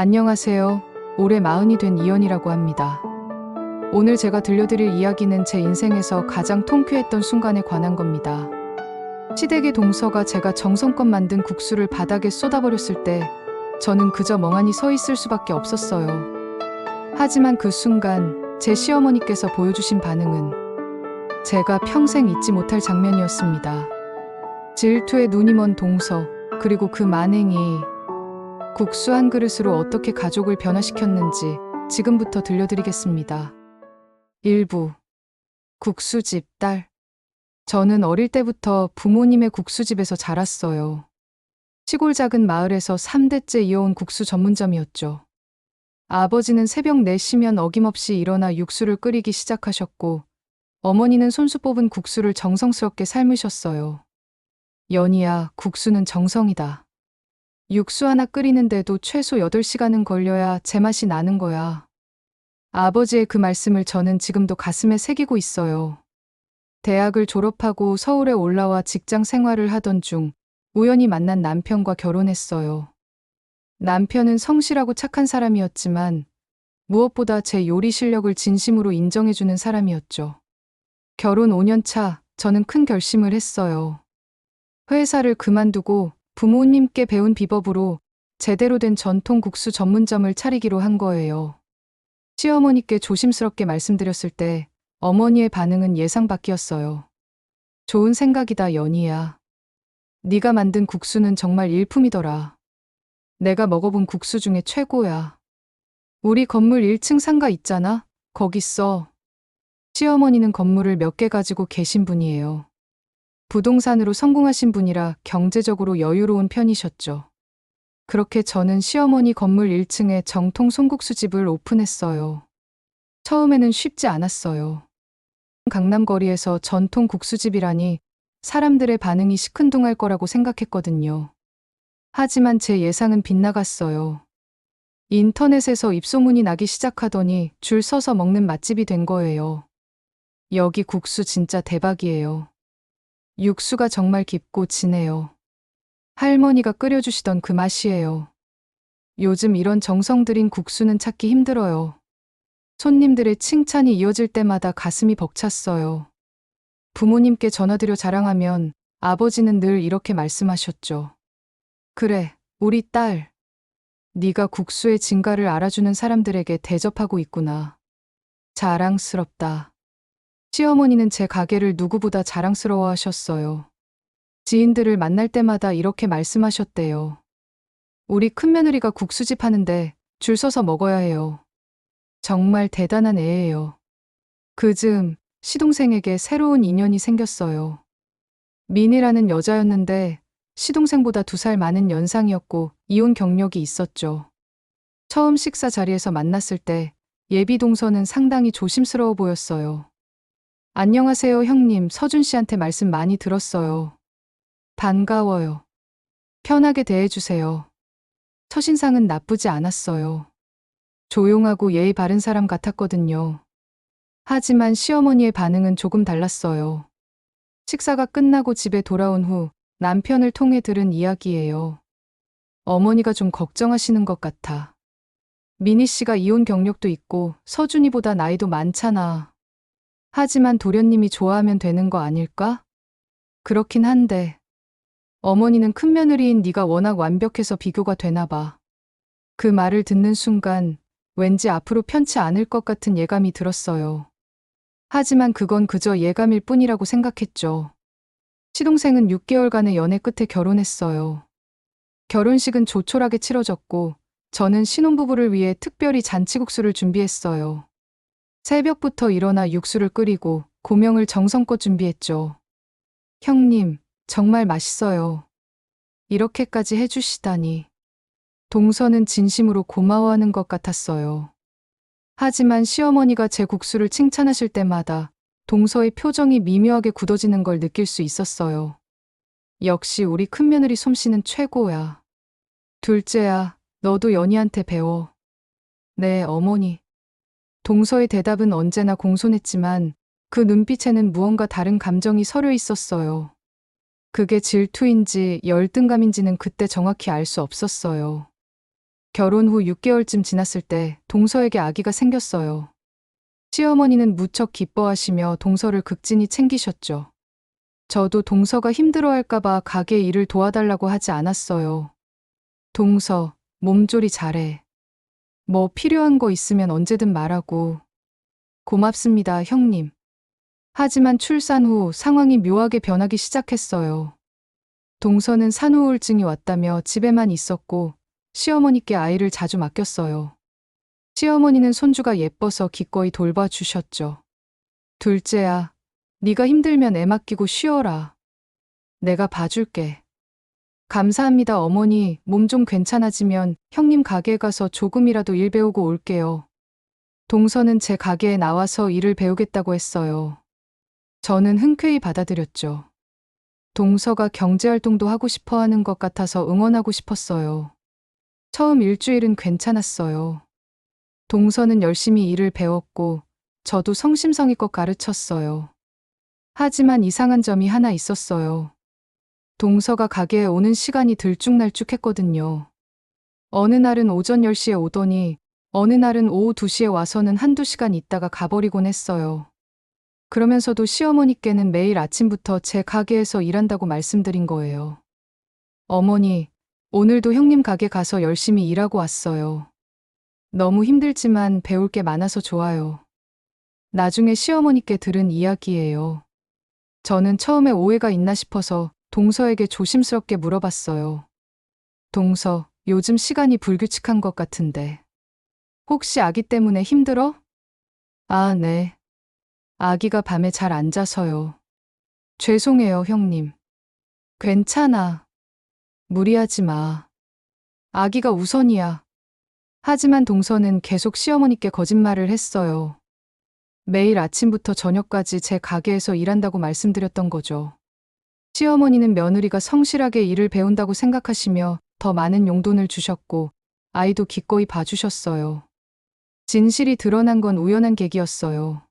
안녕하세요. 올해 40이 된 이연이라고 합니다. 오늘 제가 들려드릴 이야기는 제 인생에서 가장 통쾌했던 순간에 관한 겁니다. 시댁의 동서가 제가 정성껏 만든 국수를 바닥에 쏟아버렸을 때 저는 그저 멍하니 서 있을 수밖에 없었어요. 하지만 그 순간 제 시어머니께서 보여주신 반응은 제가 평생 잊지 못할 장면이었습니다. 질투에 눈이 먼 동서, 그리고 그 만행이 국수 한 그릇으로 어떻게 가족을 변화시켰는지 지금부터 들려드리겠습니다. 1부. 국수집 딸. 저는 어릴 때부터 부모님의 국수집에서 자랐어요. 시골 작은 마을에서 3대째 이어온 국수 전문점이었죠. 아버지는 새벽 4시면 어김없이 일어나 육수를 끓이기 시작하셨고, 어머니는 손수 뽑은 국수를 정성스럽게 삶으셨어요. 연희야, 국수는 정성이다. 육수 하나 끓이는데도 최소 8시간은 걸려야 제맛이 나는 거야. 아버지의 그 말씀을 저는 지금도 가슴에 새기고 있어요. 대학을 졸업하고 서울에 올라와 직장 생활을 하던 중 우연히 만난 남편과 결혼했어요. 남편은 성실하고 착한 사람이었지만 무엇보다 제 요리 실력을 진심으로 인정해주는 사람이었죠. 결혼 5년 차, 저는 큰 결심을 했어요. 회사를 그만두고 부모님께 배운 비법으로 제대로 된 전통 국수 전문점을 차리기로 한 거예요. 시어머니께 조심스럽게 말씀드렸을 때 어머니의 반응은 예상 밖이었어요. 좋은 생각이다, 연희야. 네가 만든 국수는 정말 일품이더라. 내가 먹어본 국수 중에 최고야. 우리 건물 1층 상가 있잖아? 거기 써. 시어머니는 건물을 몇 개 가지고 계신 분이에요. 부동산으로 성공하신 분이라 경제적으로 여유로운 편이셨죠. 그렇게 저는 시어머니 건물 1층에 정통 손국수집을 오픈했어요. 처음에는 쉽지 않았어요. 강남거리에서 전통 국수집이라니 사람들의 반응이 시큰둥할 거라고 생각했거든요. 하지만 제 예상은 빗나갔어요. 인터넷에서 입소문이 나기 시작하더니 줄 서서 먹는 맛집이 된 거예요. 여기 국수 진짜 대박이에요. 육수가 정말 깊고 진해요. 할머니가 끓여주시던 그 맛이에요. 요즘 이런 정성 들인 국수는 찾기 힘들어요. 손님들의 칭찬이 이어질 때마다 가슴이 벅찼어요. 부모님께 전화드려 자랑하면 아버지는 늘 이렇게 말씀하셨죠. 그래, 우리 딸. 네가 국수의 진가를 알아주는 사람들에게 대접하고 있구나. 자랑스럽다. 시어머니는 제 가게를 누구보다 자랑스러워 하셨어요. 지인들을 만날 때마다 이렇게 말씀하셨대요. 우리 큰며느리가 국수집 하는데 줄 서서 먹어야 해요. 정말 대단한 애예요. 그 즈음 시동생에게 새로운 인연이 생겼어요. 민이라는 여자였는데 시동생보다 2살 많은 연상이었고 이혼 경력이 있었죠. 처음 식사 자리에서 만났을 때 예비 동서는 상당히 조심스러워 보였어요. 안녕하세요, 형님. 서준 씨한테 말씀 많이 들었어요. 반가워요. 편하게 대해주세요. 첫인상은 나쁘지 않았어요. 조용하고 예의 바른 사람 같았거든요. 하지만 시어머니의 반응은 조금 달랐어요. 식사가 끝나고 집에 돌아온 후 남편을 통해 들은 이야기예요. 어머니가 좀 걱정하시는 것 같아. 민희 씨가 이혼 경력도 있고 서준이보다 나이도 많잖아. 하지만 도련님이 좋아하면 되는 거 아닐까? 그렇긴 한데 어머니는 큰며느리인 네가 워낙 완벽해서 비교가 되나 봐. 그 말을 듣는 순간 왠지 앞으로 편치 않을 것 같은 예감이 들었어요. 하지만 그건 그저 예감일 뿐이라고 생각했죠. 시동생은 6개월간의 연애 끝에 결혼했어요. 결혼식은 조촐하게 치러졌고 저는 신혼부부를 위해 특별히 잔치국수를 준비했어요. 새벽부터 일어나 육수를 끓이고 고명을 정성껏 준비했죠. 형님, 정말 맛있어요. 이렇게까지 해주시다니. 동서는 진심으로 고마워하는 것 같았어요. 하지만 시어머니가 제 국수를 칭찬하실 때마다 동서의 표정이 미묘하게 굳어지는 걸 느낄 수 있었어요. 역시 우리 큰며느리 솜씨는 최고야. 둘째야, 너도 연희한테 배워. 네, 어머니. 동서의 대답은 언제나 공손했지만 그 눈빛에는 무언가 다른 감정이 서려 있었어요. 그게 질투인지 열등감인지는 그때 정확히 알 수 없었어요. 결혼 후 6개월쯤 지났을 때 동서에게 아기가 생겼어요. 시어머니는 무척 기뻐하시며 동서를 극진히 챙기셨죠. 저도 동서가 힘들어할까봐 가게 일을 도와달라고 하지 않았어요. 동서, 몸조리 잘해. 뭐 필요한 거 있으면 언제든 말하고. 고맙습니다, 형님. 하지만 출산 후 상황이 묘하게 변하기 시작했어요. 동서는 산후우울증이 왔다며 집에만 있었고 시어머니께 아이를 자주 맡겼어요. 시어머니는 손주가 예뻐서 기꺼이 돌봐주셨죠. 둘째야, 네가 힘들면 애 맡기고 쉬어라. 내가 봐줄게. 감사합니다, 어머니. 몸 좀 괜찮아지면 형님 가게에 가서 조금이라도 일 배우고 올게요. 동서는 제 가게에 나와서 일을 배우겠다고 했어요. 저는 흔쾌히 받아들였죠. 동서가 경제활동도 하고 싶어 하는 것 같아서 응원하고 싶었어요. 처음 일주일은 괜찮았어요. 동서는 열심히 일을 배웠고 저도 성심성의껏 가르쳤어요. 하지만 이상한 점이 하나 있었어요. 동서가 가게에 오는 시간이 들쭉날쭉했거든요. 어느 날은 오전 10시에 오더니 어느 날은 오후 2시에 와서는 한두 시간 있다가 가버리곤 했어요. 그러면서도 시어머니께는 매일 아침부터 제 가게에서 일한다고 말씀드린 거예요. 어머니, 오늘도 형님 가게 가서 열심히 일하고 왔어요. 너무 힘들지만 배울 게 많아서 좋아요. 나중에 시어머니께 들은 이야기예요. 저는 처음에 오해가 있나 싶어서 동서에게 조심스럽게 물어봤어요. 동서, 요즘 시간이 불규칙한 것 같은데. 혹시 아기 때문에 힘들어? 아, 네. 아기가 밤에 잘 안 자서요. 죄송해요, 형님. 괜찮아. 무리하지 마. 아기가 우선이야. 하지만 동서는 계속 시어머니께 거짓말을 했어요. 매일 아침부터 저녁까지 제 가게에서 일한다고 말씀드렸던 거죠. 시어머니는 며느리가 성실하게 일을 배운다고 생각하시며 더 많은 용돈을 주셨고 아이도 기꺼이 봐주셨어요. 진실이 드러난 건 우연한 계기였어요.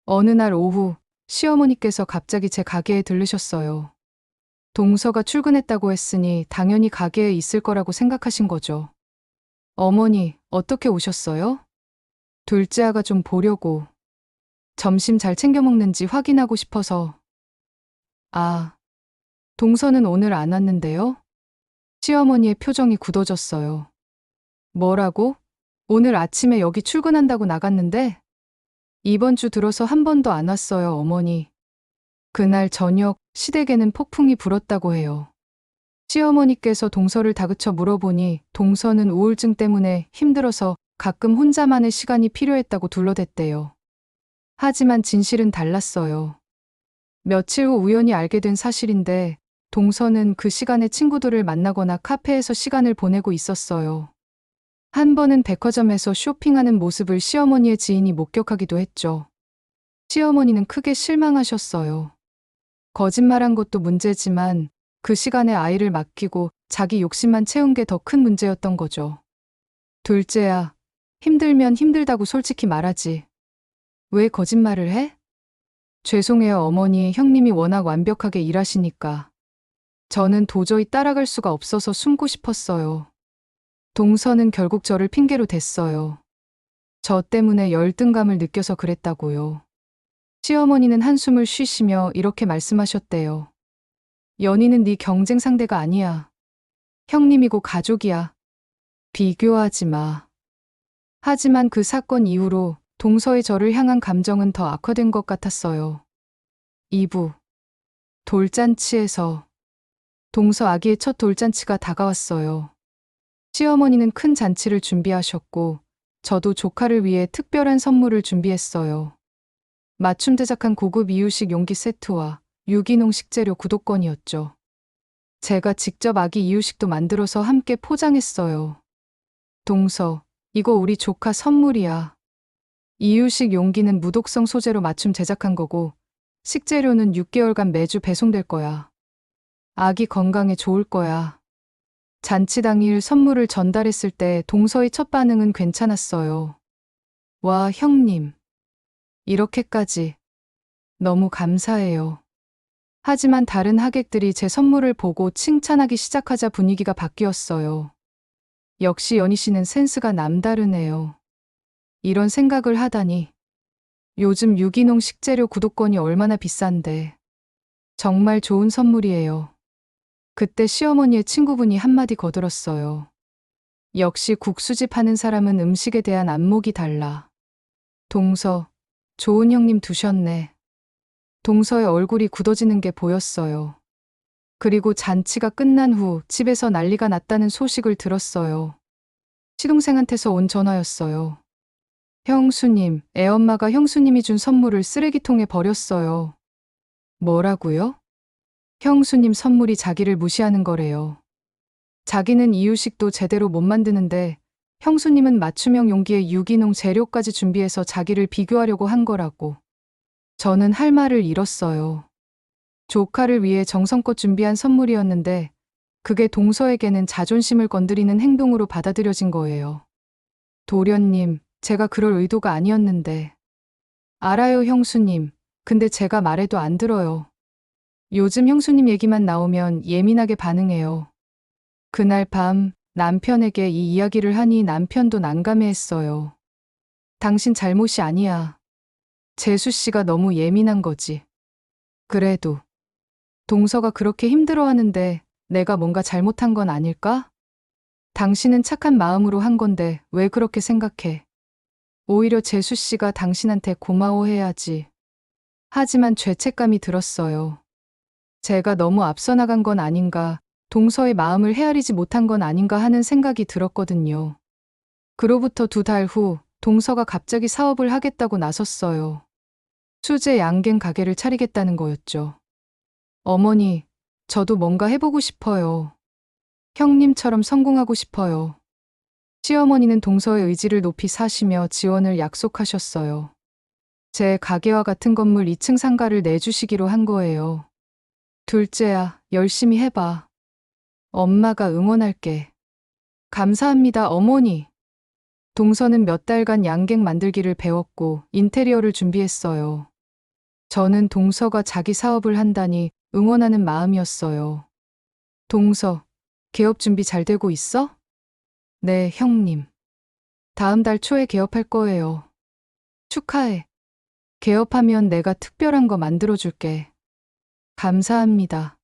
어느 날 오후 시어머니께서 갑자기 제 가게에 들르셨어요. 동서가 출근했다고 했으니 당연히 가게에 있을 거라고 생각하신 거죠. 어머니, 어떻게 오셨어요? 둘째 아가 좀 보려고. 점심 잘 챙겨 먹는지 확인하고 싶어서. 아, 동서는 오늘 안 왔는데요? 시어머니의 표정이 굳어졌어요. 뭐라고? 오늘 아침에 여기 출근한다고 나갔는데? 이번 주 들어서 한 번도 안 왔어요, 어머니. 그날 저녁 시댁에는 폭풍이 불었다고 해요. 시어머니께서 동서를 다그쳐 물어보니 동서는 우울증 때문에 힘들어서 가끔 혼자만의 시간이 필요했다고 둘러댔대요. 하지만 진실은 달랐어요. 며칠 후 우연히 알게 된 사실인데 동서는 그 시간에 친구들을 만나거나 카페에서 시간을 보내고 있었어요. 한 번은 백화점에서 쇼핑하는 모습을 시어머니의 지인이 목격하기도 했죠. 시어머니는 크게 실망하셨어요. 거짓말한 것도 문제지만 그 시간에 아이를 맡기고 자기 욕심만 채운 게 더 큰 문제였던 거죠. 둘째야, 힘들면 힘들다고 솔직히 말하지. 왜 거짓말을 해? 죄송해요, 어머니. 형님이 워낙 완벽하게 일하시니까. 저는 도저히 따라갈 수가 없어서 숨고 싶었어요. 동서는 결국 저를 핑계로 댔어요. 저 때문에 열등감을 느껴서 그랬다고요. 시어머니는 한숨을 쉬시며 이렇게 말씀하셨대요. 연인은 네 경쟁 상대가 아니야. 형님이고 가족이야. 비교하지 마. 하지만 그 사건 이후로 동서의 저를 향한 감정은 더 악화된 것 같았어요. 2부. 돌잔치에서 동서 아기의 첫 돌잔치가 다가왔어요. 시어머니는 큰 잔치를 준비하셨고 저도 조카를 위해 특별한 선물을 준비했어요. 맞춤 제작한 고급 이유식 용기 세트와 유기농 식재료 구독권이었죠. 제가 직접 아기 이유식도 만들어서 함께 포장했어요. 동서, 이거 우리 조카 선물이야. 이유식 용기는 무독성 소재로 맞춤 제작한 거고 식재료는 6개월간 매주 배송될 거야. 아기 건강에 좋을 거야. 잔치 당일 선물을 전달했을 때 동서의 첫 반응은 괜찮았어요. 와, 형님. 이렇게까지. 너무 감사해요. 하지만 다른 하객들이 제 선물을 보고 칭찬하기 시작하자 분위기가 바뀌었어요. 역시 연희 씨는 센스가 남다르네요. 이런 생각을 하다니. 요즘 유기농 식재료 구독권이 얼마나 비싼데. 정말 좋은 선물이에요. 그때 시어머니의 친구분이 한마디 거들었어요. 역시 국수집 하는 사람은 음식에 대한 안목이 달라. 동서, 좋은 형님 두셨네. 동서의 얼굴이 굳어지는 게 보였어요. 그리고 잔치가 끝난 후 집에서 난리가 났다는 소식을 들었어요. 시동생한테서 온 전화였어요. 형수님, 애엄마가 형수님이 준 선물을 쓰레기통에 버렸어요. 뭐라고요? 형수님 선물이 자기를 무시하는 거래요. 자기는 이유식도 제대로 못 만드는데 형수님은 맞춤형 용기에 유기농 재료까지 준비해서 자기를 비교하려고 한 거라고. 저는 할 말을 잃었어요. 조카를 위해 정성껏 준비한 선물이었는데 그게 동서에게는 자존심을 건드리는 행동으로 받아들여진 거예요. 도련님, 제가 그럴 의도가 아니었는데. 알아요, 형수님. 근데 제가 말해도 안 들어요. 요즘 형수님 얘기만 나오면 예민하게 반응해요. 그날 밤 남편에게 이 이야기를 하니 남편도 난감해했어요. 당신 잘못이 아니야. 재수 씨가 너무 예민한 거지. 그래도 동서가 그렇게 힘들어하는데 내가 뭔가 잘못한 건 아닐까? 당신은 착한 마음으로 한 건데 왜 그렇게 생각해? 오히려 재수 씨가 당신한테 고마워해야지. 하지만 죄책감이 들었어요. 제가 너무 앞서 나간 건 아닌가, 동서의 마음을 헤아리지 못한 건 아닌가 하는 생각이 들었거든요. 그로부터 2달 후 동서가 갑자기 사업을 하겠다고 나섰어요. 수제 양갱 가게를 차리겠다는 거였죠. 어머니, 저도 뭔가 해보고 싶어요. 형님처럼 성공하고 싶어요. 시어머니는 동서의 의지를 높이 사시며 지원을 약속하셨어요. 제 가게와 같은 건물 2층 상가를 내주시기로 한 거예요. 둘째야, 열심히 해봐. 엄마가 응원할게. 감사합니다, 어머니. 동서는 몇 달간 양갱 만들기를 배웠고 인테리어를 준비했어요. 저는 동서가 자기 사업을 한다니 응원하는 마음이었어요. 동서, 개업 준비 잘 되고 있어? 네, 형님. 다음 달 초에 개업할 거예요. 축하해. 개업하면 내가 특별한 거 만들어줄게. 감사합니다.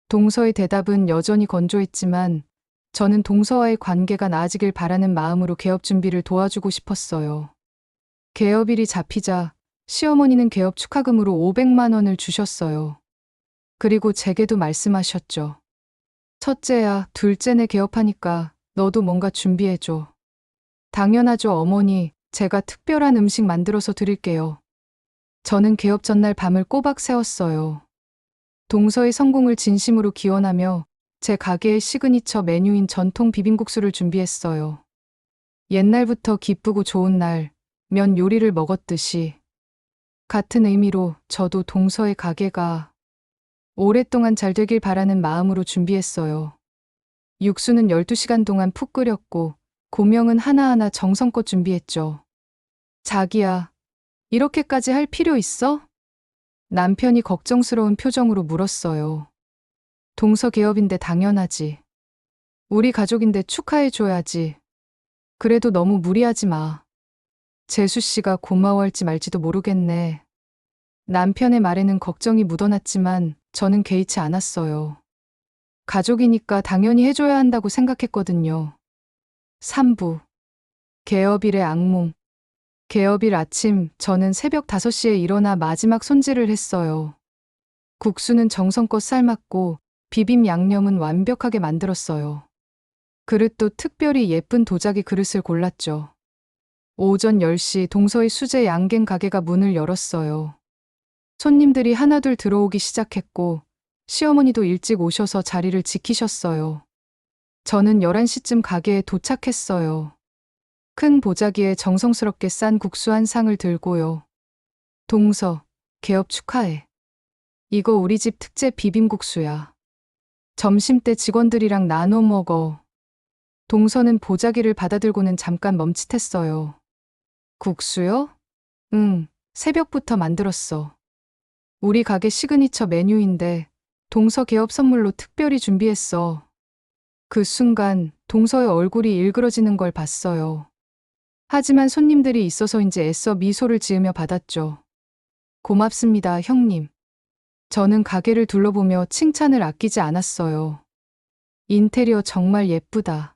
동서의 대답은 여전히 건조했지만 저는 동서와의 관계가 나아지길 바라는 마음으로 개업 준비를 도와주고 싶었어요. 개업일이 잡히자 시어머니는 개업 축하금으로 500만 원을 주셨어요. 그리고 제게도 말씀하셨죠. 첫째야, 둘째네 개업하니까 너도 뭔가 준비해줘. 당연하죠, 어머니. 제가 특별한 음식 만들어서 드릴게요. 저는 개업 전날 밤을 꼬박 새웠어요. 동서의 성공을 진심으로 기원하며 제 가게의 시그니처 메뉴인 전통 비빔국수를 준비했어요. 옛날부터 기쁘고 좋은 날, 면 요리를 먹었듯이 같은 의미로 저도 동서의 가게가 오랫동안 잘 되길 바라는 마음으로 준비했어요. 육수는 12시간 동안 푹 끓였고 고명은 하나하나 정성껏 준비했죠. 자기야, 이렇게까지 할 필요 있어? 남편이 걱정스러운 표정으로 물었어요. 동서 개업인데 당연하지. 우리 가족인데 축하해줘야지. 그래도 너무 무리하지 마. 재수 씨가 고마워할지 말지도 모르겠네. 남편의 말에는 걱정이 묻어났지만 저는 개의치 않았어요. 가족이니까 당연히 해줘야 한다고 생각했거든요. 3부. 개업일의 악몽. 개업일 아침, 저는 새벽 5시에 일어나 마지막 손질을 했어요. 국수는 정성껏 삶았고 비빔 양념은 완벽하게 만들었어요. 그릇도 특별히 예쁜 도자기 그릇을 골랐죠. 오전 10시 동서의 수제 양갱 가게가 문을 열었어요. 손님들이 하나둘 들어오기 시작했고 시어머니도 일찍 오셔서 자리를 지키셨어요. 저는 11시쯤 가게에 도착했어요. 큰 보자기에 정성스럽게 싼 국수 한 상을 들고요. 동서, 개업 축하해. 이거 우리 집 특제 비빔국수야. 점심때 직원들이랑 나눠 먹어. 동서는 보자기를 받아들고는 잠깐 멈칫했어요. 국수요? 응, 새벽부터 만들었어. 우리 가게 시그니처 메뉴인데 동서 개업 선물로 특별히 준비했어. 그 순간 동서의 얼굴이 일그러지는 걸 봤어요. 하지만 손님들이 있어서인지 애써 미소를 지으며 받았죠. 고맙습니다, 형님. 저는 가게를 둘러보며 칭찬을 아끼지 않았어요. 인테리어 정말 예쁘다.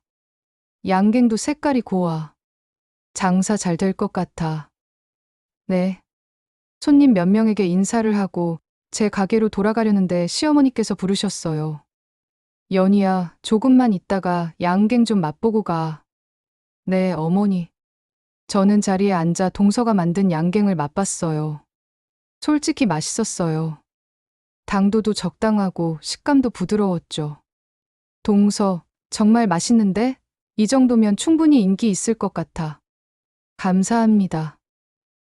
양갱도 색깔이 고와. 장사 잘 될 것 같아. 네. 손님 몇 명에게 인사를 하고 제 가게로 돌아가려는데 시어머니께서 부르셨어요. 연희야, 조금만 있다가 양갱 좀 맛보고 가. 네, 어머니. 저는 자리에 앉아 동서가 만든 양갱을 맛봤어요. 솔직히 맛있었어요. 당도도 적당하고 식감도 부드러웠죠. 동서, 정말 맛있는데? 이 정도면 충분히 인기 있을 것 같아. 감사합니다.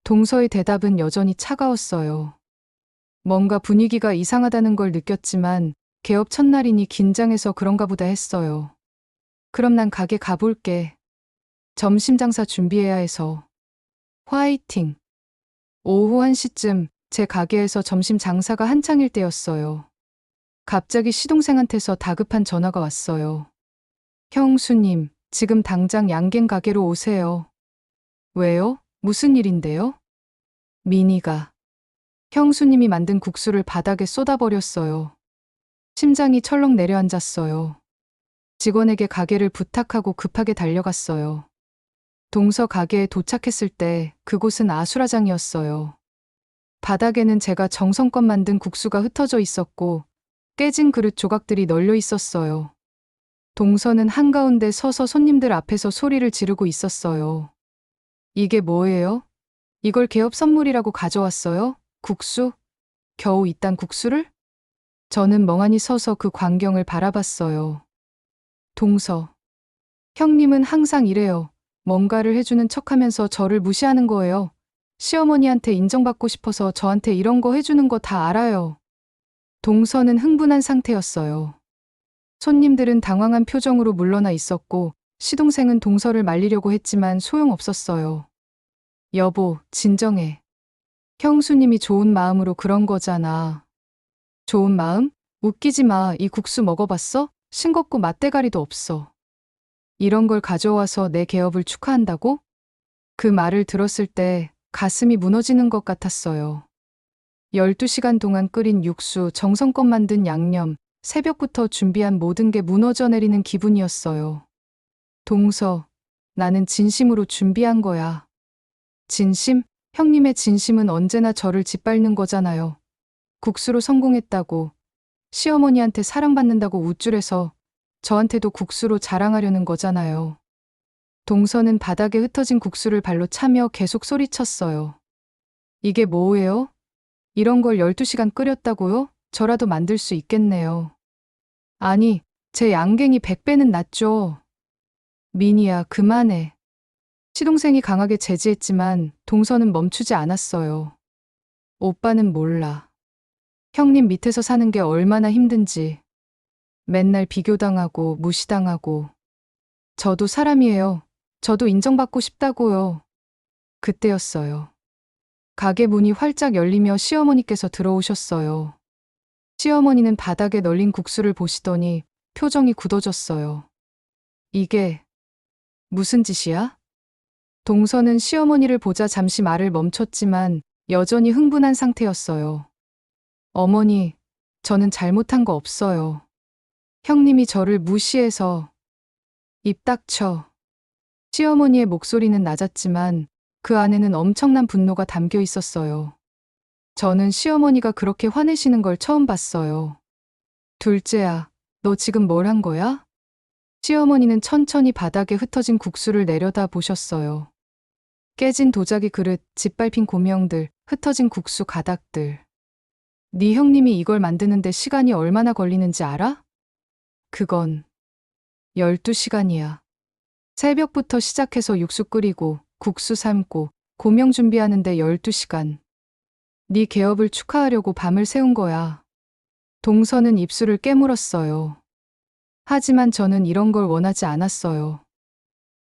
동서의 대답은 여전히 차가웠어요. 뭔가 분위기가 이상하다는 걸 느꼈지만 개업 첫날이니 긴장해서 그런가 보다 했어요. 그럼 난 가게 가볼게. 점심 장사 준비해야 해서. 화이팅! 오후 1시쯤 제 가게에서 점심 장사가 한창일 때였어요. 갑자기 시동생한테서 다급한 전화가 왔어요. 형수님, 지금 당장 양갱 가게로 오세요. 왜요? 무슨 일인데요? 미니가 형수님이 만든 국수를 바닥에 쏟아버렸어요. 심장이 철렁 내려앉았어요. 직원에게 가게를 부탁하고 급하게 달려갔어요. 동서 가게에 도착했을 때 그곳은 아수라장이었어요. 바닥에는 제가 정성껏 만든 국수가 흩어져 있었고 깨진 그릇 조각들이 널려 있었어요. 동서는 한가운데 서서 손님들 앞에서 소리를 지르고 있었어요. 이게 뭐예요? 이걸 개업 선물이라고 가져왔어요? 국수? 겨우 이딴 국수를? 저는 멍하니 서서 그 광경을 바라봤어요. 동서. 형님은 항상 이래요. 뭔가를 해주는 척하면서 저를 무시하는 거예요. 시어머니한테 인정받고 싶어서 저한테 이런 거 해주는 거 다 알아요. 동서는 흥분한 상태였어요. 손님들은 당황한 표정으로 물러나 있었고 시동생은 동서를 말리려고 했지만 소용없었어요. 여보, 진정해. 형수님이 좋은 마음으로 그런 거잖아. 좋은 마음? 웃기지 마. 이 국수 먹어봤어? 싱겁고 맛대가리도 없어. 이런 걸 가져와서 내 개업을 축하한다고? 그 말을 들었을 때 가슴이 무너지는 것 같았어요. 12시간 동안 끓인 육수, 정성껏 만든 양념, 새벽부터 준비한 모든 게 무너져 내리는 기분이었어요. 동서, 나는 진심으로 준비한 거야. 진심? 형님의 진심은 언제나 저를 짓밟는 거잖아요. 국수로 성공했다고, 시어머니한테 사랑받는다고 우쭐해서 저한테도 국수로 자랑하려는 거잖아요. 동서는 바닥에 흩어진 국수를 발로 차며 계속 소리쳤어요. 이게 뭐예요? 이런 걸 12시간 끓였다고요? 저라도 만들 수 있겠네요. 아니, 제 양갱이 100배는 낫죠. 미니야, 그만해. 시동생이 강하게 제지했지만 동서는 멈추지 않았어요. 오빠는 몰라. 형님 밑에서 사는 게 얼마나 힘든지. 맨날 비교당하고 무시당하고. 저도 사람이에요. 저도 인정받고 싶다고요. 그때였어요. 가게 문이 활짝 열리며 시어머니께서 들어오셨어요. 시어머니는 바닥에 널린 국수를 보시더니 표정이 굳어졌어요. 이게 무슨 짓이야? 동서는 시어머니를 보자 잠시 말을 멈췄지만 여전히 흥분한 상태였어요. 어머니, 저는 잘못한 거 없어요. 형님이 저를 무시해서. 입 닥쳐. 시어머니의 목소리는 낮았지만 그 안에는 엄청난 분노가 담겨 있었어요. 저는 시어머니가 그렇게 화내시는 걸 처음 봤어요. 둘째야, 너 지금 뭘 한 거야? 시어머니는 천천히 바닥에 흩어진 국수를 내려다 보셨어요. 깨진 도자기 그릇, 짓밟힌 고명들, 흩어진 국수 가닥들. 네 형님이 이걸 만드는데 시간이 얼마나 걸리는지 알아? 그건 12시간이야. 새벽부터 시작해서 육수 끓이고 국수 삶고 고명 준비하는데 12시간. 네 개업을 축하하려고 밤을 새운 거야. 동서는 입술을 깨물었어요. 하지만 저는 이런 걸 원하지 않았어요.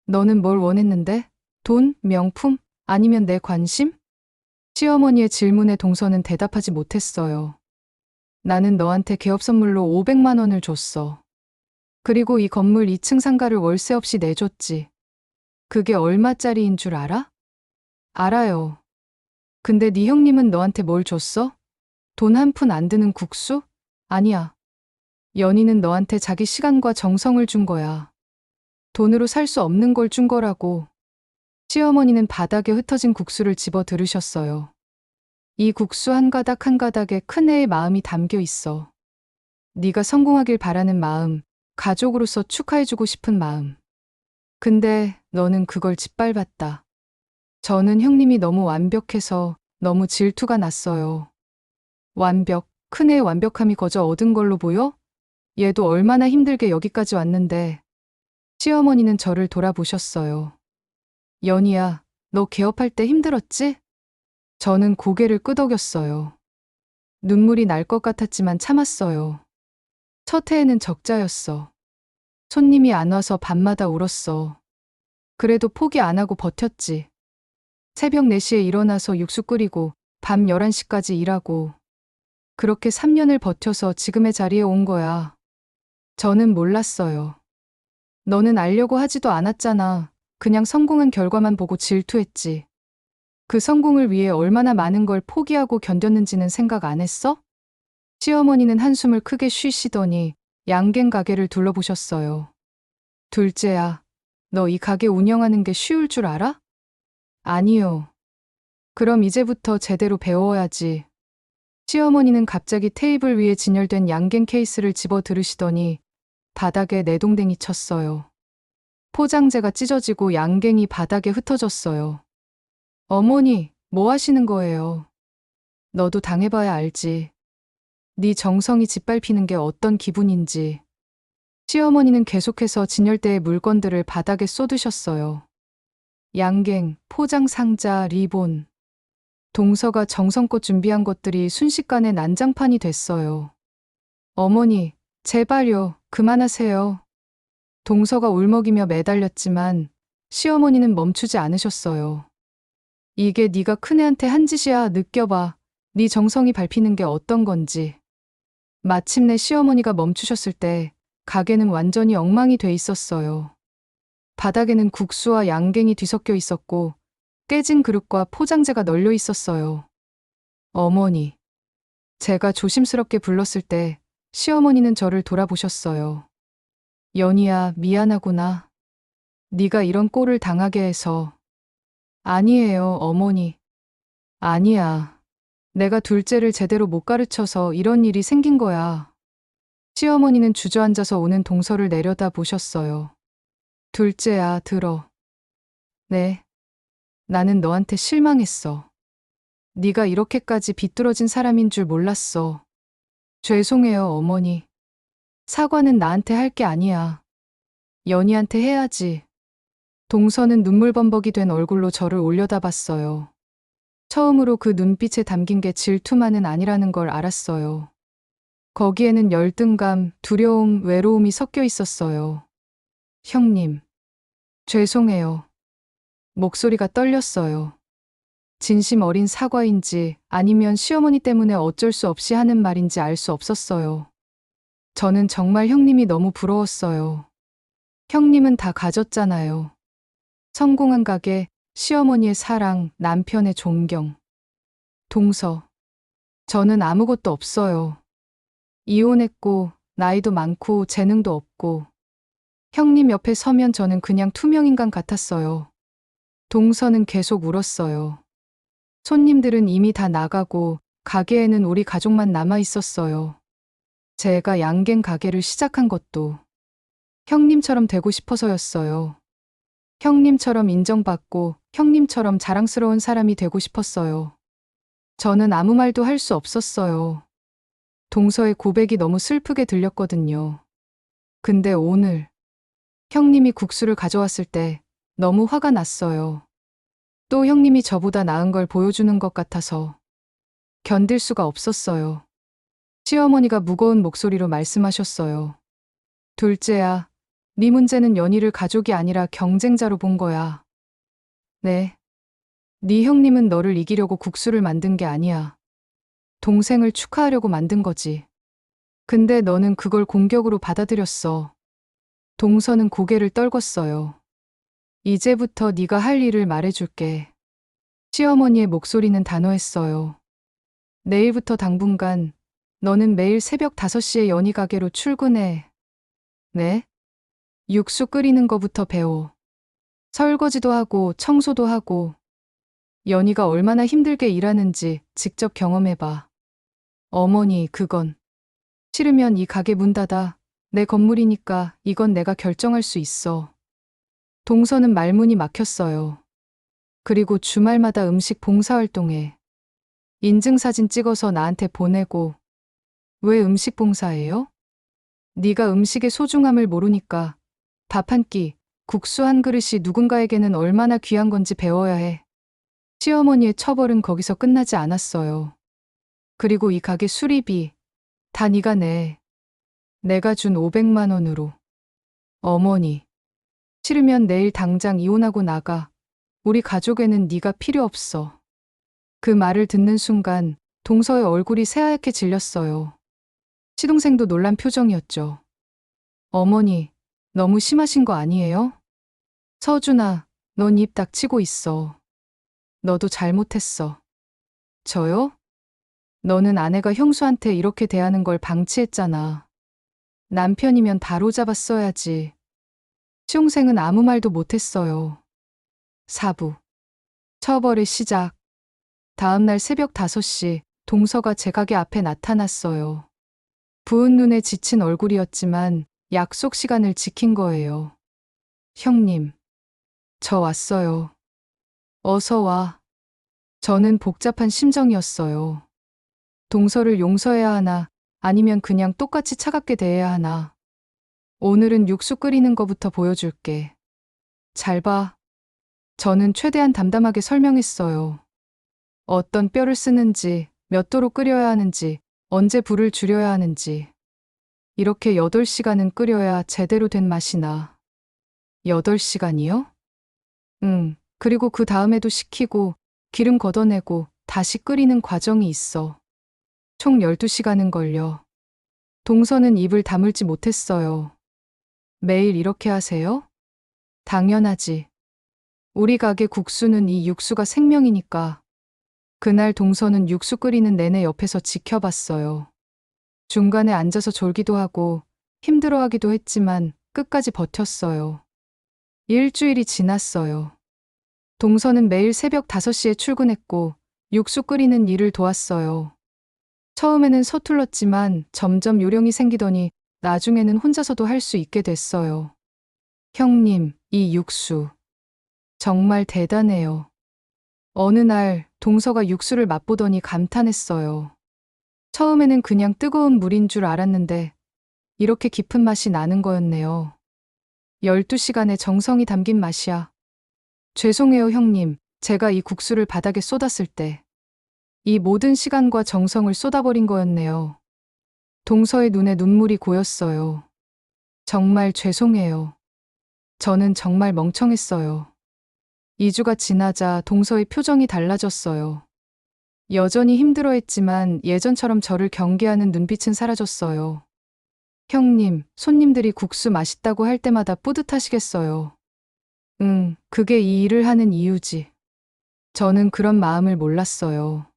너는 뭘 원했는데? 돈? 명품? 아니면 내 관심? 시어머니의 질문에 동서는 대답하지 못했어요. 나는 너한테 개업 선물로 500만 원을 줬어. 그리고 이 건물 2층 상가를 월세 없이 내줬지. 그게 얼마짜리인 줄 알아? 알아요. 근데 네 형님은 너한테 뭘 줬어? 돈 한 푼 안 드는 국수? 아니야. 연희는 너한테 자기 시간과 정성을 준 거야. 돈으로 살 수 없는 걸 준 거라고. 시어머니는 바닥에 흩어진 국수를 집어 들으셨어요. 이 국수 한 가닥 한 가닥에 큰애의 마음이 담겨 있어. 네가 성공하길 바라는 마음, 가족으로서 축하해주고 싶은 마음. 근데 너는 그걸 짓밟았다. 저는 형님이 너무 완벽해서 너무 질투가 났어요. 완벽, 큰애의 완벽함이 거저 얻은 걸로 보여? 얘도 얼마나 힘들게 여기까지 왔는데. 시어머니는 저를 돌아보셨어요. 연희야, 너 개업할 때 힘들었지? 저는 고개를 끄덕였어요. 눈물이 날 것 같았지만 참았어요. 첫 해에는 적자였어. 손님이 안 와서 밤마다 울었어. 그래도 포기 안 하고 버텼지. 새벽 4시에 일어나서 육수 끓이고 밤 11시까지 일하고. 그렇게 3년을 버텨서 지금의 자리에 온 거야. 저는 몰랐어요. 너는 알려고 하지도 않았잖아. 그냥 성공한 결과만 보고 질투했지. 그 성공을 위해 얼마나 많은 걸 포기하고 견뎠는지는 생각 안 했어? 시어머니는 한숨을 크게 쉬시더니 양갱 가게를 둘러보셨어요. 둘째야, 너 이 가게 운영하는 게 쉬울 줄 알아? 아니요. 그럼 이제부터 제대로 배워야지. 시어머니는 갑자기 테이블 위에 진열된 양갱 케이스를 집어 들으시더니 바닥에 내동댕이 쳤어요. 포장재가 찢어지고 양갱이 바닥에 흩어졌어요. 어머니, 뭐 하시는 거예요? 너도 당해봐야 알지. 네 정성이 짓밟히는 게 어떤 기분인지. 시어머니는 계속해서 진열대의 물건들을 바닥에 쏟으셨어요. 양갱, 포장 상자, 리본. 동서가 정성껏 준비한 것들이 순식간에 난장판이 됐어요. 어머니, 제발요, 그만하세요. 동서가 울먹이며 매달렸지만 시어머니는 멈추지 않으셨어요. 이게 네가 큰애한테 한 짓이야, 느껴봐. 네 정성이 밟히는 게 어떤 건지. 마침내 시어머니가 멈추셨을 때 가게는 완전히 엉망이 돼 있었어요. 바닥에는 국수와 양갱이 뒤섞여 있었고 깨진 그릇과 포장재가 널려 있었어요. 어머니. 제가 조심스럽게 불렀을 때 시어머니는 저를 돌아보셨어요. 연희야, 미안하구나. 네가 이런 꼴을 당하게 해서. 아니에요, 어머니. 아니야. 내가 둘째를 제대로 못 가르쳐서 이런 일이 생긴 거야. 시어머니는 주저앉아서 오는 동서를 내려다 보셨어요. 둘째야, 들어. 네. 나는 너한테 실망했어. 네가 이렇게까지 비뚤어진 사람인 줄 몰랐어. 죄송해요, 어머니. 사과는 나한테 할 게 아니야. 연희한테 해야지. 동서는 눈물범벅이 된 얼굴로 저를 올려다봤어요. 처음으로 그 눈빛에 담긴 게 질투만은 아니라는 걸 알았어요. 거기에는 열등감, 두려움, 외로움이 섞여 있었어요. 형님. 죄송해요. 목소리가 떨렸어요. 진심 어린 사과인지 아니면 시어머니 때문에 어쩔 수 없이 하는 말인지 알 수 없었어요. 저는 정말 형님이 너무 부러웠어요. 형님은 다 가졌잖아요. 성공한 가게, 시어머니의 사랑, 남편의 존경. 동서. 저는 아무것도 없어요. 이혼했고, 나이도 많고, 재능도 없고. 형님 옆에 서면 저는 그냥 투명인간 같았어요. 동서는 계속 울었어요. 손님들은 이미 다 나가고, 가게에는 우리 가족만 남아 있었어요. 제가 양갱 가게를 시작한 것도 형님처럼 되고 싶어서였어요. 형님처럼 인정받고 형님처럼 자랑스러운 사람이 되고 싶었어요. 저는 아무 말도 할 수 없었어요. 동서의 고백이 너무 슬프게 들렸거든요. 근데 오늘 형님이 국수를 가져왔을 때 너무 화가 났어요. 또 형님이 저보다 나은 걸 보여주는 것 같아서 견딜 수가 없었어요. 시어머니가 무거운 목소리로 말씀하셨어요. 둘째야, 네 문제는 연희를 가족이 아니라 경쟁자로 본 거야. 네. 네 형님은 너를 이기려고 국수를 만든 게 아니야. 동생을 축하하려고 만든 거지. 근데 너는 그걸 공격으로 받아들였어. 동서는 고개를 떨궜어요. 이제부터 네가 할 일을 말해줄게. 시어머니의 목소리는 단호했어요. 내일부터 당분간 너는 매일 새벽 5시에 연희 가게로 출근해. 네? 육수 끓이는 거부터 배워. 설거지도 하고 청소도 하고. 연희가 얼마나 힘들게 일하는지 직접 경험해봐. 어머니, 그건. 싫으면 이 가게 문 닫아. 내 건물이니까 이건 내가 결정할 수 있어. 동서는 말문이 막혔어요. 그리고 주말마다 음식 봉사활동해. 인증사진 찍어서 나한테 보내고. 왜 음식 봉사해요? 네가 음식의 소중함을 모르니까. 밥 한 끼, 국수 한 그릇이 누군가에게는 얼마나 귀한 건지 배워야 해. 시어머니의 처벌은 거기서 끝나지 않았어요. 그리고 이 가게 수리비 다 네가 내. 내가 준 500만 원으로. 어머니, 싫으면 내일 당장 이혼하고 나가. 우리 가족에는 네가 필요 없어. 그 말을 듣는 순간 동서의 얼굴이 새하얗게 질렸어요. 시동생도 놀란 표정이었죠. 어머니, 너무 심하신 거 아니에요? 서준아, 넌 입 닥치고 있어. 너도 잘못했어. 저요? 너는 아내가 형수한테 이렇게 대하는 걸 방치했잖아. 남편이면 바로 잡았어야지. 시동생은 아무 말도 못했어요. 사부. 처벌의 시작. 다음날 새벽 5시 동서가 제 가게 앞에 나타났어요. 부은 눈에 지친 얼굴이었지만 약속 시간을 지킨 거예요. 형님, 저 왔어요. 어서 와. 저는 복잡한 심정이었어요. 동서를 용서해야 하나, 아니면 그냥 똑같이 차갑게 대해야 하나. 오늘은 육수 끓이는 거부터 보여줄게. 잘 봐. 저는 최대한 담담하게 설명했어요. 어떤 뼈를 쓰는지, 몇 도로 끓여야 하는지, 언제 불을 줄여야 하는지. 이렇게 8시간은 끓여야 제대로 된 맛이 나. 8시간이요? 응. 그리고 그 다음에도 식히고, 기름 걷어내고, 다시 끓이는 과정이 있어. 총 12시간은 걸려. 동서는 입을 다물지 못했어요. 매일 이렇게 하세요? 당연하지. 우리 가게 국수는 이 육수가 생명이니까. 그날 동서는 육수 끓이는 내내 옆에서 지켜봤어요. 중간에 앉아서 졸기도 하고 힘들어하기도 했지만 끝까지 버텼어요. 일주일이 지났어요. 동서는 매일 새벽 5시에 출근했고 육수 끓이는 일을 도왔어요. 처음에는 서툴렀지만 점점 요령이 생기더니 나중에는 혼자서도 할 수 있게 됐어요. 형님, 이 육수 정말 대단해요. 어느 날 동서가 육수를 맛보더니 감탄했어요. 처음에는 그냥 뜨거운 물인 줄 알았는데 이렇게 깊은 맛이 나는 거였네요. 12시간의 정성이 담긴 맛이야. 죄송해요, 형님. 제가 이 국수를 바닥에 쏟았을 때 이 모든 시간과 정성을 쏟아버린 거였네요. 동서의 눈에 눈물이 고였어요. 정말 죄송해요. 저는 정말 멍청했어요. 2주가 지나자 동서의 표정이 달라졌어요. 여전히 힘들어했지만 예전처럼 저를 경계하는 눈빛은 사라졌어요. 형님, 손님들이 국수 맛있다고 할 때마다 뿌듯하시겠어요. 응, 그게 이 일을 하는 이유지. 저는 그런 마음을 몰랐어요.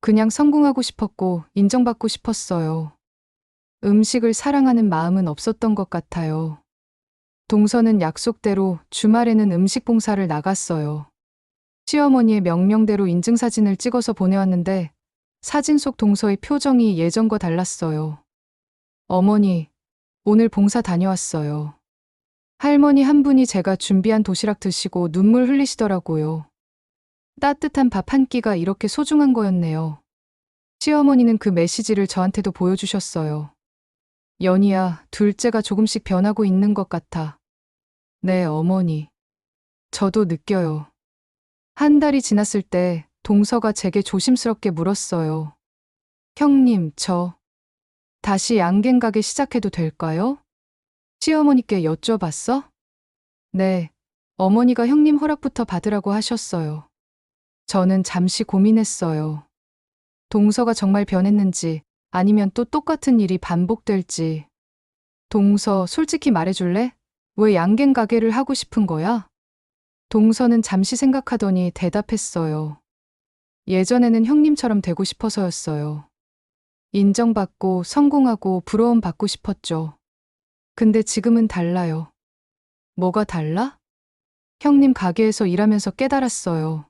그냥 성공하고 싶었고 인정받고 싶었어요. 음식을 사랑하는 마음은 없었던 것 같아요. 동서는 약속대로 주말에는 음식 봉사를 나갔어요. 시어머니의 명령대로 인증사진을 찍어서 보내왔는데 사진 속 동서의 표정이 예전과 달랐어요. 어머니, 오늘 봉사 다녀왔어요. 할머니 한 분이 제가 준비한 도시락 드시고 눈물 흘리시더라고요. 따뜻한 밥 한 끼가 이렇게 소중한 거였네요. 시어머니는 그 메시지를 저한테도 보여주셨어요. 연희야, 둘째가 조금씩 변하고 있는 것 같아. 네, 어머니. 저도 느껴요. 한 달이 지났을 때 동서가 제게 조심스럽게 물었어요. 형님, 저 다시 양갱 가게 시작해도 될까요? 시어머니께 여쭤봤어? 네, 어머니가 형님 허락부터 받으라고 하셨어요. 저는 잠시 고민했어요. 동서가 정말 변했는지 아니면 또 똑같은 일이 반복될지. 동서, 솔직히 말해줄래? 왜 양갱 가게를 하고 싶은 거야? 동서는 잠시 생각하더니 대답했어요. 예전에는 형님처럼 되고 싶어서였어요. 인정받고 성공하고 부러움 받고 싶었죠. 근데 지금은 달라요. 뭐가 달라? 형님 가게에서 일하면서 깨달았어요.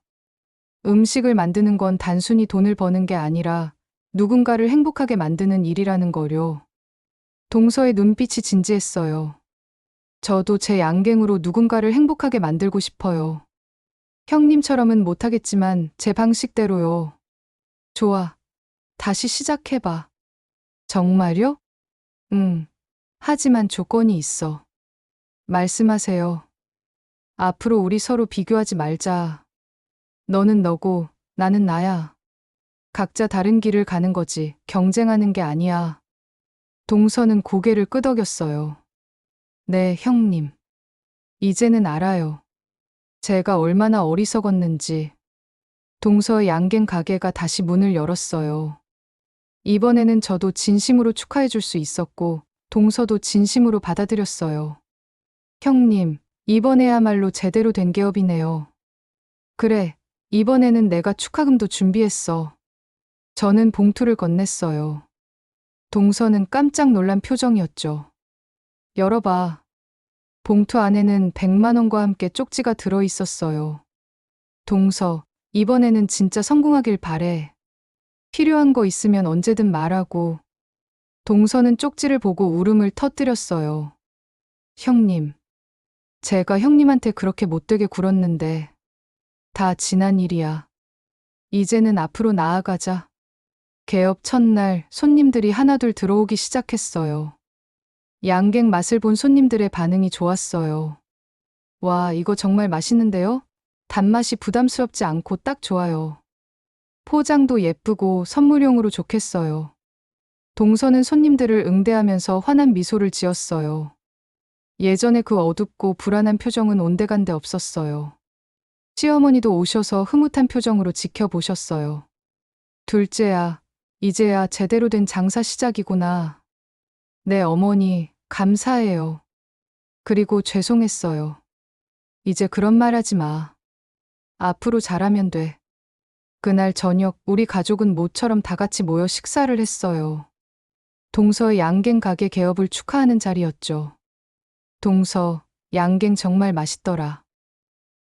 음식을 만드는 건 단순히 돈을 버는 게 아니라 누군가를 행복하게 만드는 일이라는 거요. 동서의 눈빛이 진지했어요. 저도 제 양갱으로 누군가를 행복하게 만들고 싶어요. 형님처럼은 못하겠지만 제 방식대로요. 좋아. 다시 시작해봐. 정말요? 응. 하지만 조건이 있어. 말씀하세요. 앞으로 우리 서로 비교하지 말자. 너는 너고 나는 나야. 각자 다른 길을 가는 거지 경쟁하는 게 아니야. 동서는 고개를 끄덕였어요. 네, 형님. 이제는 알아요. 제가 얼마나 어리석었는지. 동서의 양갱 가게가 다시 문을 열었어요. 이번에는 저도 진심으로 축하해 줄 수 있었고, 동서도 진심으로 받아들였어요. 형님, 이번에야말로 제대로 된 개업이네요. 그래, 이번에는 내가 축하금도 준비했어. 저는 봉투를 건넸어요. 동서는 깜짝 놀란 표정이었죠. 열어봐. 봉투 안에는 100만 원과 함께 쪽지가 들어 있었어요. 동서, 이번에는 진짜 성공하길 바래. 필요한 거 있으면 언제든 말하고. 동서는 쪽지를 보고 울음을 터뜨렸어요. 형님, 제가 형님한테 그렇게 못되게 굴었는데 다 지난 일이야. 이제는 앞으로 나아가자. 개업 첫날 손님들이 하나둘 들어오기 시작했어요. 양갱 맛을 본 손님들의 반응이 좋았어요. 와, 이거 정말 맛있는데요? 단맛이 부담스럽지 않고 딱 좋아요. 포장도 예쁘고 선물용으로 좋겠어요. 동서는 손님들을 응대하면서 환한 미소를 지었어요. 예전에 그 어둡고 불안한 표정은 온데간데 없었어요. 시어머니도 오셔서 흐뭇한 표정으로 지켜보셨어요. 둘째야, 이제야 제대로 된 장사 시작이구나. 네, 어머니, 감사해요. 그리고 죄송했어요. 이제 그런 말 하지 마. 앞으로 잘하면 돼. 그날 저녁 우리 가족은 모처럼 다 같이 모여 식사를 했어요. 동서의 양갱 가게 개업을 축하하는 자리였죠. 동서, 양갱 정말 맛있더라.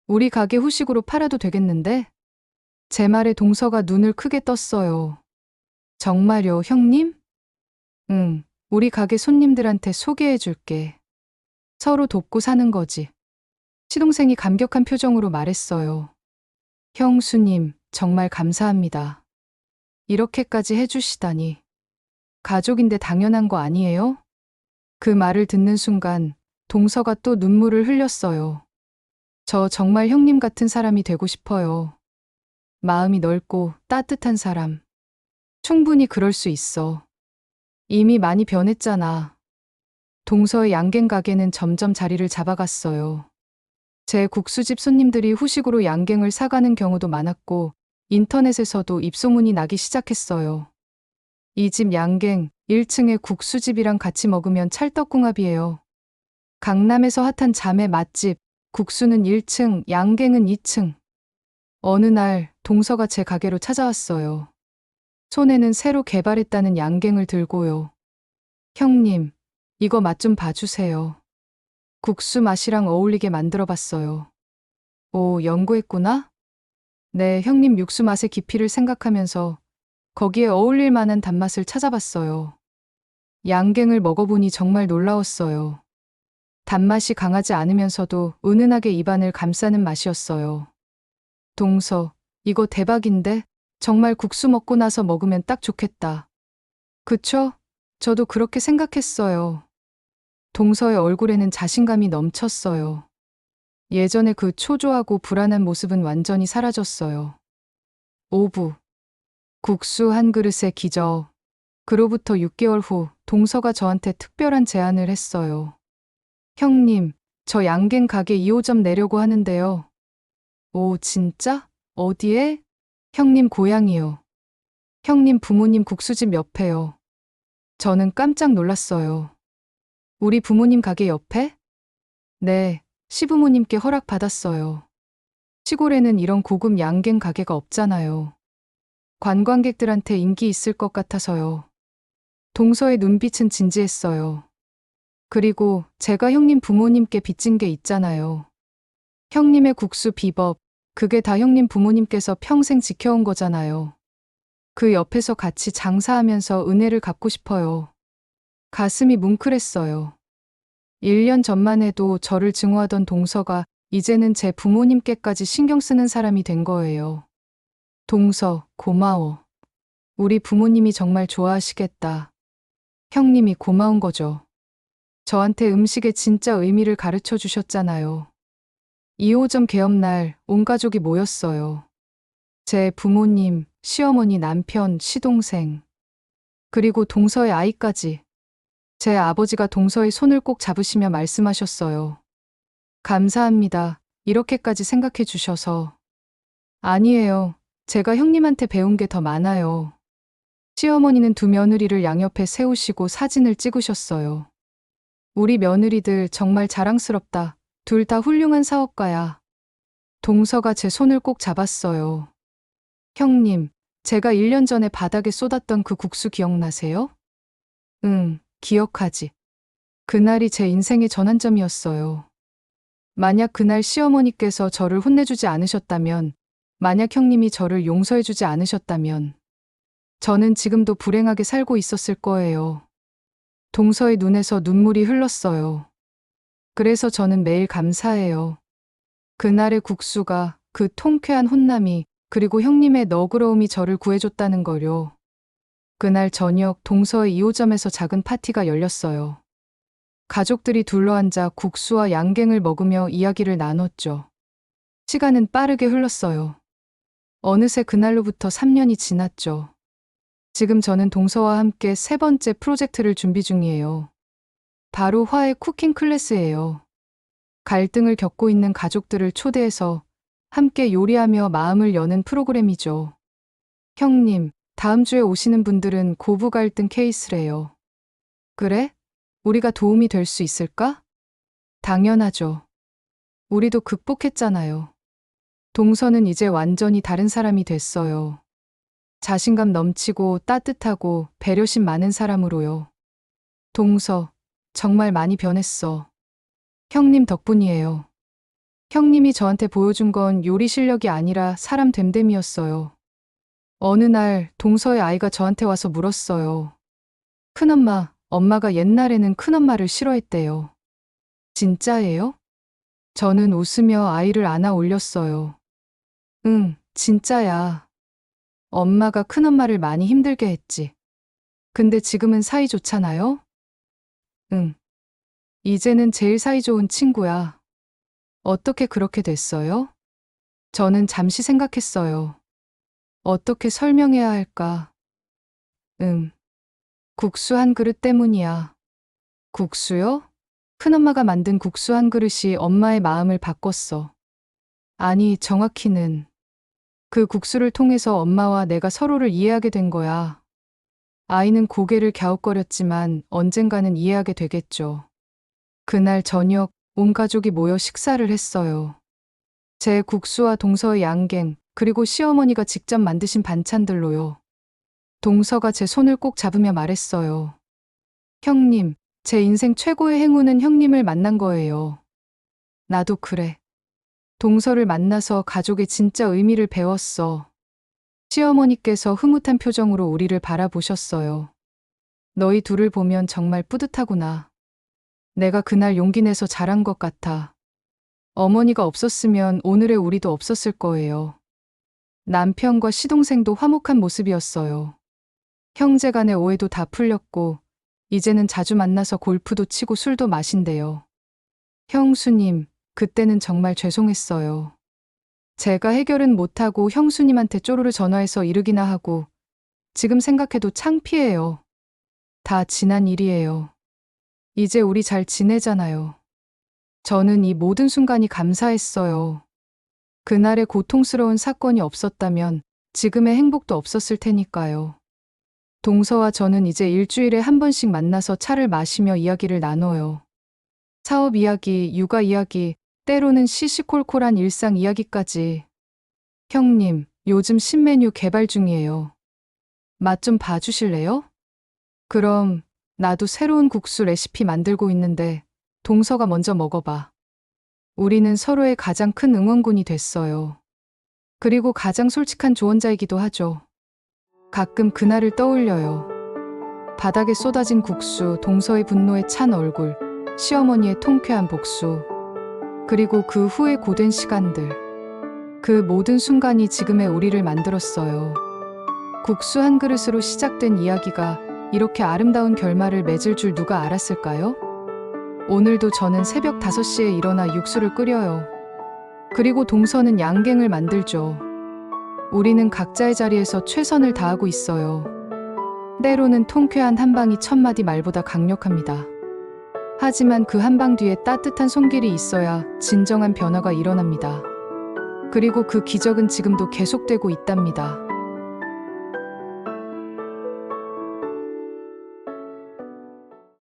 우리 가게 후식으로 팔아도 되겠는데? 제 말에 동서가 눈을 크게 떴어요. 정말요, 형님? 응, 우리 가게 손님들한테 소개해 줄게. 서로 돕고 사는 거지. 시동생이 감격한 표정으로 말했어요. 형수님, 정말 감사합니다. 이렇게까지 해주시다니. 가족인데 당연한 거 아니에요? 그 말을 듣는 순간 동서가 또 눈물을 흘렸어요. 저 정말 형님 같은 사람이 되고 싶어요. 마음이 넓고 따뜻한 사람. 충분히 그럴 수 있어. 이미 많이 변했잖아. 동서의 양갱 가게는 점점 자리를 잡아갔어요. 제 국수집 손님들이 후식으로 양갱을 사가는 경우도 많았고 인터넷에서도 입소문이 나기 시작했어요. 이 집 양갱 1층에 국수집이랑 같이 먹으면 찰떡궁합이에요. 강남에서 핫한 자매 맛집, 국수는 1층, 양갱은 2층. 어느 날 동서가 제 가게로 찾아왔어요. 손에는 새로 개발했다는 양갱을 들고요. 형님, 이거 맛 좀 봐주세요. 국수 맛이랑 어울리게 만들어봤어요. 오, 연구했구나? 네, 형님 육수 맛의 깊이를 생각하면서 거기에 어울릴 만한 단맛을 찾아봤어요. 양갱을 먹어보니 정말 놀라웠어요. 단맛이 강하지 않으면서도 은은하게 입안을 감싸는 맛이었어요. 동서, 이거 대박인데? 정말 국수 먹고 나서 먹으면 딱 좋겠다. 그쵸? 저도 그렇게 생각했어요. 동서의 얼굴에는 자신감이 넘쳤어요. 예전에 그 초조하고 불안한 모습은 완전히 사라졌어요. 오부. 국수 한 그릇의 기적. 그로부터 6개월 후 동서가 저한테 특별한 제안을 했어요. 형님, 저 양갱 가게 2호점 내려고 하는데요. 오, 진짜? 어디에? 형님 고향이요. 형님 부모님 국수집 옆에요. 저는 깜짝 놀랐어요. 우리 부모님 가게 옆에? 네, 시부모님께 허락받았어요. 시골에는 이런 고급 양갱 가게가 없잖아요. 관광객들한테 인기 있을 것 같아서요. 동서의 눈빛은 진지했어요. 그리고 제가 형님 부모님께 빚진 게 있잖아요. 형님의 국수 비법, 그게 다 형님 부모님께서 평생 지켜온 거잖아요. 그 옆에서 같이 장사하면서 은혜를 갚고 싶어요. 가슴이 뭉클했어요. 1년 전만 해도 저를 증오하던 동서가 이제는 제 부모님께까지 신경 쓰는 사람이 된 거예요. 동서, 고마워. 우리 부모님이 정말 좋아하시겠다. 형님이 고마운 거죠. 저한테 음식의 진짜 의미를 가르쳐 주셨잖아요. 2호점 개업날 온 가족이 모였어요. 제 부모님, 시어머니, 남편, 시동생, 그리고 동서의 아이까지. 제 아버지가 동서의 손을 꼭 잡으시며 말씀하셨어요. 감사합니다. 이렇게까지 생각해 주셔서. 아니에요. 제가 형님한테 배운 게 더 많아요. 시어머니는 두 며느리를 양옆에 세우시고 사진을 찍으셨어요. 우리 며느리들 정말 자랑스럽다. 둘 다 훌륭한 사업가야. 동서가 제 손을 꼭 잡았어요. 형님, 제가 1년 전에 바닥에 쏟았던 그 국수 기억나세요? 응, 기억하지. 그날이 제 인생의 전환점이었어요. 만약 그날 시어머니께서 저를 혼내주지 않으셨다면, 만약 형님이 저를 용서해주지 않으셨다면, 저는 지금도 불행하게 살고 있었을 거예요. 동서의 눈에서 눈물이 흘렀어요. 그래서 저는 매일 감사해요. 그날의 국수가, 그 통쾌한 혼남이, 그리고 형님의 너그러움이 저를 구해줬다는 거요. 그날 저녁 동서의 2호점에서 작은 파티가 열렸어요. 가족들이 둘러앉아 국수와 양갱을 먹으며 이야기를 나눴죠. 시간은 빠르게 흘렀어요. 어느새 그날로부터 3년이 지났죠. 지금 저는 동서와 함께 세 번째 프로젝트를 준비 중이에요. 바로 화해 쿠킹 클래스예요. 갈등을 겪고 있는 가족들을 초대해서 함께 요리하며 마음을 여는 프로그램이죠. 형님, 다음 주에 오시는 분들은 고부 갈등 케이스래요. 그래? 우리가 도움이 될 수 있을까? 당연하죠. 우리도 극복했잖아요. 동서는 이제 완전히 다른 사람이 됐어요. 자신감 넘치고 따뜻하고 배려심 많은 사람으로요. 동서, 정말 많이 변했어. 형님 덕분이에요. 형님이 저한테 보여준 건 요리 실력이 아니라 사람 됨됨이었어요. 어느 날 동서의 아이가 저한테 와서 물었어요. 큰엄마, 엄마가 옛날에는 큰엄마를 싫어했대요. 진짜예요? 저는 웃으며 아이를 안아 올렸어요. 응, 진짜야. 엄마가 큰엄마를 많이 힘들게 했지. 근데 지금은 사이 좋잖아요? 응. 이제는 제일 사이 좋은 친구야. 어떻게 그렇게 됐어요? 저는 잠시 생각했어요. 어떻게 설명해야 할까? 국수 한 그릇 때문이야. 국수요? 큰엄마가 만든 국수 한 그릇이 엄마의 마음을 바꿨어. 아니, 정확히는 그 국수를 통해서 엄마와 내가 서로를 이해하게 된 거야. 아이는 고개를 갸웃거렸지만 언젠가는 이해하게 되겠죠. 그날 저녁 온 가족이 모여 식사를 했어요. 제 국수와 동서의 양갱, 그리고 시어머니가 직접 만드신 반찬들로요. 동서가 제 손을 꼭 잡으며 말했어요. 형님, 제 인생 최고의 행운은 형님을 만난 거예요. 나도 그래. 동서를 만나서 가족의 진짜 의미를 배웠어. 시어머니께서 흐뭇한 표정으로 우리를 바라보셨어요. 너희 둘을 보면 정말 뿌듯하구나. 내가 그날 용기 내서 잘한 것 같아. 어머니가 없었으면 오늘의 우리도 없었을 거예요. 남편과 시동생도 화목한 모습이었어요. 형제 간의 오해도 다 풀렸고, 이제는 자주 만나서 골프도 치고 술도 마신대요. 형수님, 그때는 정말 죄송했어요. 제가 해결은 못하고 형수님한테 쪼르르 전화해서 이르기나 하고, 지금 생각해도 창피해요. 다 지난 일이에요. 이제 우리 잘 지내잖아요. 저는 이 모든 순간이 감사했어요. 그날의 고통스러운 사건이 없었다면 지금의 행복도 없었을 테니까요. 동서와 저는 이제 일주일에 한 번씩 만나서 차를 마시며 이야기를 나눠요. 사업 이야기, 육아 이야기, 때로는 시시콜콜한 일상 이야기까지. 형님, 요즘 신메뉴 개발 중이에요. 맛 좀 봐주실래요? 그럼, 나도 새로운 국수 레시피 만들고 있는데, 동서가 먼저 먹어봐. 우리는 서로의 가장 큰 응원군이 됐어요. 그리고 가장 솔직한 조언자이기도 하죠. 가끔 그날을 떠올려요. 바닥에 쏟아진 국수, 동서의 분노에 찬 얼굴, 시어머니의 통쾌한 복수, 그리고 그 후의 고된 시간들. 그 모든 순간이 지금의 우리를 만들었어요. 국수 한 그릇으로 시작된 이야기가 이렇게 아름다운 결말을 맺을 줄 누가 알았을까요? 오늘도 저는 새벽 5시에 일어나 육수를 끓여요. 그리고 동서는 양갱을 만들죠. 우리는 각자의 자리에서 최선을 다하고 있어요. 때로는 통쾌한 한방이 천마디 말보다 강력합니다. 하지만 그 한방 뒤에 따뜻한 손길이 있어야 진정한 변화가 일어납니다. 그리고 그 기적은 지금도 계속되고 있답니다.